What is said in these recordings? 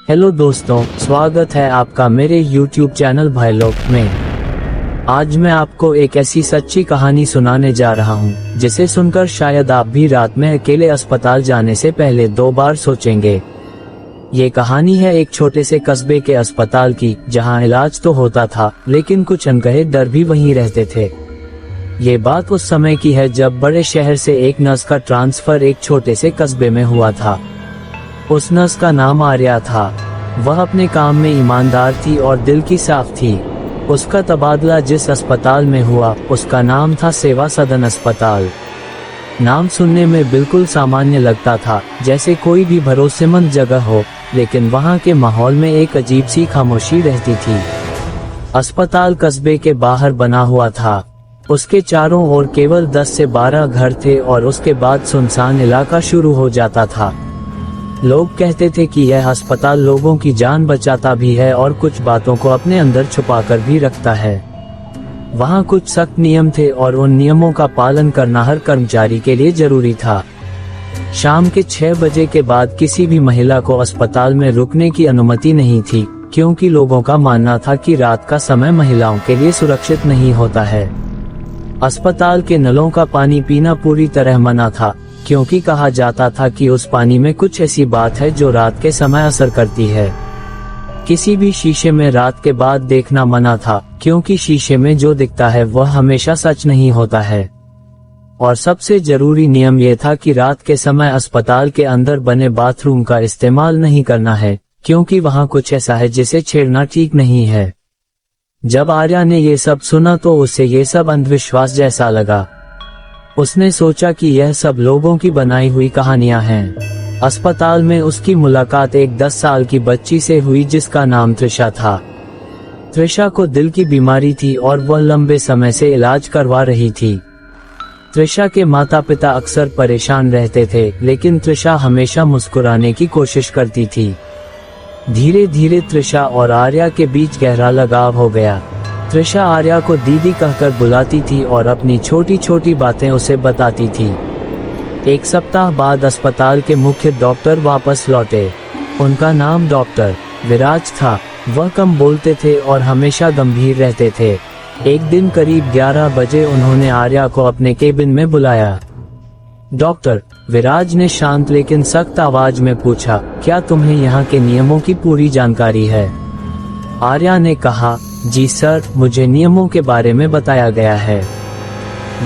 Hello दोस्तों, स्वागत है आपका मेरे YouTube चैनल भाई लोग में। आज मैं आपको एक ऐसी सच्ची कहानी सुनाने जा रहा हूँ जिसे सुनकर शायद आप भी रात में अकेले अस्पताल जाने से पहले 2 बार सोचेंगे। ये कहानी है एक छोटे से कस्बे के अस्पताल की, जहाँ इलाज तो होता था लेकिन कुछ अनकहे डर भी वहीं रहते थे। ये बात उस समय की है जब बड़े शहर से एक नर्स का ट्रांसफर एक छोटे से कस्बे में हुआ था। उस नर्स का नाम आर्या था। वह अपने काम में ईमानदार थी और दिल की साफ थी। उसका तबादला जिस अस्पताल में हुआ उसका नाम था सेवा सदन अस्पताल। नाम सुनने में बिल्कुल सामान्य लगता था, जैसे कोई भी भरोसेमंद जगह हो, लेकिन वहाँ के माहौल में एक अजीब सी खामोशी रहती थी। अस्पताल कस्बे के बाहर बना हुआ था। उसके चारों ओर केवल 10 से 12 घर थे और उसके बाद सुनसान इलाका शुरू हो जाता था। लोग कहते थे कि यह अस्पताल लोगों की जान बचाता भी है और कुछ बातों को अपने अंदर छुपाकर भी रखता है। वहाँ कुछ सख्त नियम थे और उन नियमों का पालन करना हर कर्मचारी के लिए जरूरी था। शाम के 6 बजे के बाद किसी भी महिला को अस्पताल में रुकने की अनुमति नहीं थी, क्योंकि लोगों का मानना था कि रात का समय महिलाओं के लिए सुरक्षित नहीं होता है। अस्पताल के नलों का पानी पीना पूरी तरह मना था, क्योंकि कहा जाता था कि उस पानी में कुछ ऐसी बात है जो रात के समय असर करती है। किसी भी शीशे में रात के बाद देखना मना था, क्योंकि शीशे में जो दिखता है वह हमेशा सच नहीं होता है। और सबसे जरूरी नियम यह था कि रात के समय अस्पताल के अंदर बने बाथरूम का इस्तेमाल नहीं करना है, क्योंकि वहाँ कुछ ऐसा है जिसे छेड़ना ठीक नहीं है। जब आर्या ने ये सब सुना तो उसे ये सब अंधविश्वास जैसा लगा। उसने सोचा कि यह सब लोगों की बनाई हुई कहानियां हैं। अस्पताल में उसकी मुलाकात एक 10 साल की बच्ची से हुई जिसका नाम त्रिशा था। त्रिशा को दिल की बीमारी थी और वह लंबे समय से इलाज करवा रही थी। त्रिशा के माता पिता अक्सर परेशान रहते थे, लेकिन त्रिशा हमेशा मुस्कुराने की कोशिश करती थी। धीरे धीरे त्रिशा और आर्या के बीच गहरा लगाव हो गया। त्रिशा आर्या को दीदी कहकर बुलाती थी और अपनी छोटी छोटी बातें उसे बताती थी। एक सप्ताह बाद अस्पताल के मुख्य डॉक्टर वापस लौटे। उनका नाम डॉक्टर विराज था। वह कम बोलते थे और हमेशा गंभीर रहते थे। एक दिन करीब 11 बजे उन्होंने आर्या को अपने केबिन में बुलाया। डॉक्टर विराज ने शांत लेकिन सख्त आवाज में पूछा, क्या तुम्हें यहाँ के नियमों की पूरी जानकारी है? आर्या ने कहा, जी सर, मुझे नियमों के बारे में बताया गया है।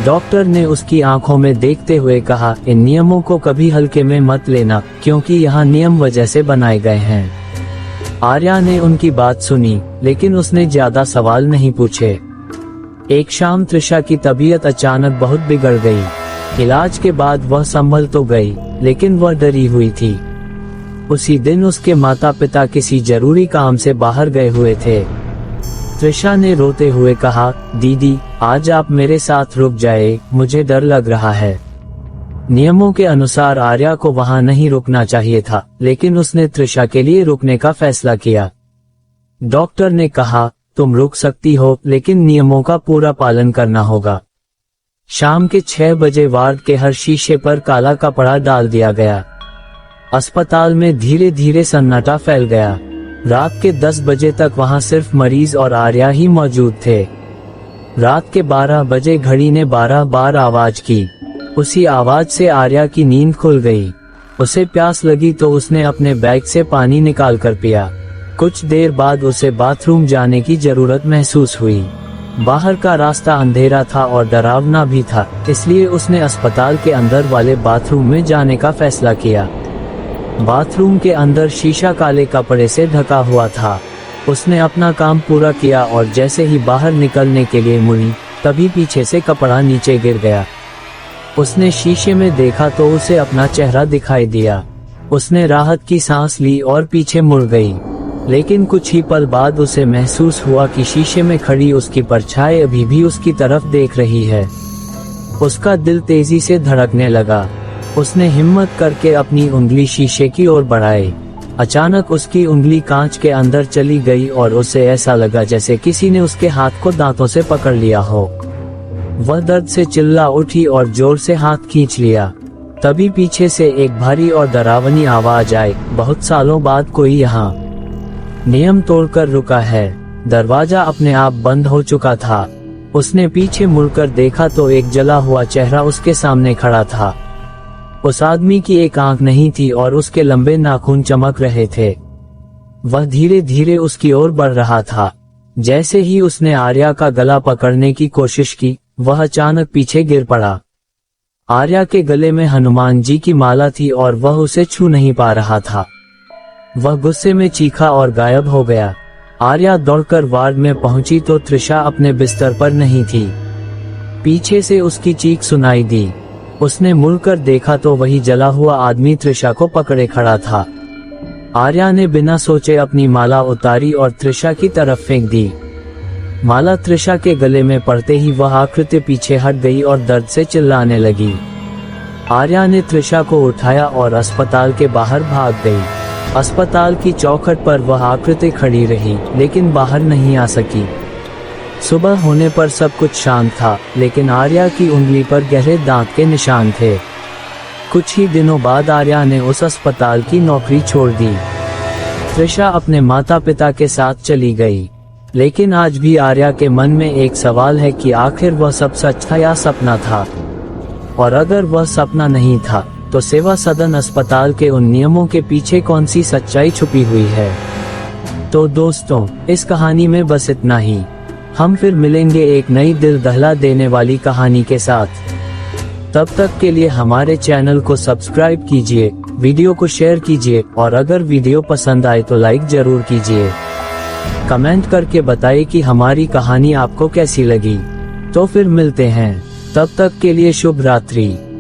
डॉक्टर ने उसकी आंखों में देखते हुए कहा, इन नियमों को कभी हल्के में मत लेना, क्योंकि यहाँ नियम वजह से बनाए गए हैं। आर्या ने उनकी बात सुनी, लेकिन उसने ज्यादा सवाल नहीं पूछे। एक शाम त्रिशा की तबीयत अचानक बहुत बिगड़ गई। इलाज के बाद वह संभल तो गई, लेकिन वह डरी हुई थी। उसी दिन उसके माता पिता किसी जरूरी काम से बाहर गए हुए थे। त्रिशा ने रोते हुए कहा, दीदी आज आप मेरे साथ रुक जाए, मुझे डर लग रहा है। नियमों के अनुसार आर्या को वहां नहीं रुकना चाहिए था, लेकिन उसने त्रिशा के लिए रुकने का फैसला किया। डॉक्टर ने कहा, तुम रुक सकती हो, लेकिन नियमों का पूरा पालन करना होगा। शाम के 6 बजे वार्ड के हर शीशे पर काला कपड़ा डाल दिया गया। अस्पताल में धीरे धीरे सन्नाटा फैल गया। रात के 10 बजे तक वहां सिर्फ मरीज और आर्या ही मौजूद थे। रात के 12 बजे घड़ी ने 12 बार आवाज की। उसी आवाज से आर्या की नींद खुल गई। उसे प्यास लगी तो उसने अपने बैग से पानी निकाल कर पिया। कुछ देर बाद उसे बाथरूम जाने की जरूरत महसूस हुई। बाहर का रास्ता अंधेरा था और डरावना भी था, इसलिए उसने अस्पताल के अंदर वाले बाथरूम में जाने का फैसला किया। बाथरूम के अंदर शीशा काले कपड़े से ढका हुआ था। उसने अपना काम पूरा किया और जैसे ही बाहर निकलने के लिए मुड़ी, तभी पीछे से कपड़ा नीचे गिर गया। उसने शीशे में देखा तो उसे अपना चेहरा दिखाई दिया। उसने राहत की सांस ली और पीछे मुड़ गई, लेकिन कुछ ही पल बाद उसे महसूस हुआ कि शीशे में खड़ी उसकी परछाई अभी भी उसकी तरफ देख रही है। उसका दिल तेजी से धड़कने लगा। उसने हिम्मत करके अपनी उंगली शीशे की ओर बढ़ाई। अचानक उसकी उंगली कांच के अंदर चली गई और उसे ऐसा लगा जैसे किसी ने उसके हाथ को दांतों से पकड़ लिया हो। वह दर्द से चिल्ला उठी और जोर से हाथ खींच लिया। तभी पीछे से एक भारी और डरावनी आवाज आई, बहुत सालों बाद कोई यहाँ। नियम तोड़कर रुका है। दरवाजा अपने आप बंद हो चुका था। उसने पीछे मुड़कर देखा तो एक जला हुआ चेहरा उसके सामने खड़ा था। उस आदमी की एक आंख नहीं थी और उसके लंबे नाखून चमक रहे थे। वह धीरे धीरे उसकी ओर बढ़ रहा था। जैसे ही उसने आर्या का गला पकड़ने की कोशिश की, वह अचानक पीछे गिर पड़ा। आर्या के गले में हनुमान जी की माला थी और वह उसे छू नहीं पा रहा था। वह गुस्से में चीखा और गायब हो गया। आर्या दौड़कर वार्ड में पहुंची तो त्रिशा अपने बिस्तर पर नहीं थी। पीछे से उसकी चीख सुनाई दी। उसने मुड़कर देखा तो वही जला हुआ आदमी त्रिशा को पकड़े खड़ा था। आर्या ने बिना सोचे अपनी माला उतारी और त्रिशा की तरफ फेंक दी। माला त्रिशा के गले में पड़ते ही वह आकृति पीछे हट गई और दर्द से चिल्लाने लगी। आर्या ने त्रिशा को उठाया और अस्पताल के बाहर भाग गई। अस्पताल की चौखट पर वह आकृति खड़ी रही, लेकिन बाहर नहीं आ सकी। सुबह होने पर सब कुछ शांत था, लेकिन आर्या की उंगली पर गहरे दांत के निशान थे। कुछ ही दिनों बाद आर्या ने उस अस्पताल की नौकरी छोड़ दी। त्रिशा अपने माता पिता के साथ चली गई, लेकिन आज भी आर्या के मन में एक सवाल है कि आखिर वह सब सच था या सपना था। और अगर वह सपना नहीं था, तो सेवा सदन अस्पताल के उन नियमों के पीछे कौन सी सच्चाई छुपी हुई है। तो दोस्तों, इस कहानी में बस इतना ही। हम फिर मिलेंगे एक नई दिल दहला देने वाली कहानी के साथ। तब तक के लिए हमारे चैनल को सब्सक्राइब कीजिए, वीडियो को शेयर कीजिए और अगर वीडियो पसंद आए तो लाइक जरूर कीजिए। कमेंट करके बताइए कि हमारी कहानी आपको कैसी लगी। तो फिर मिलते हैं, तब तक के लिए शुभ रात्रि।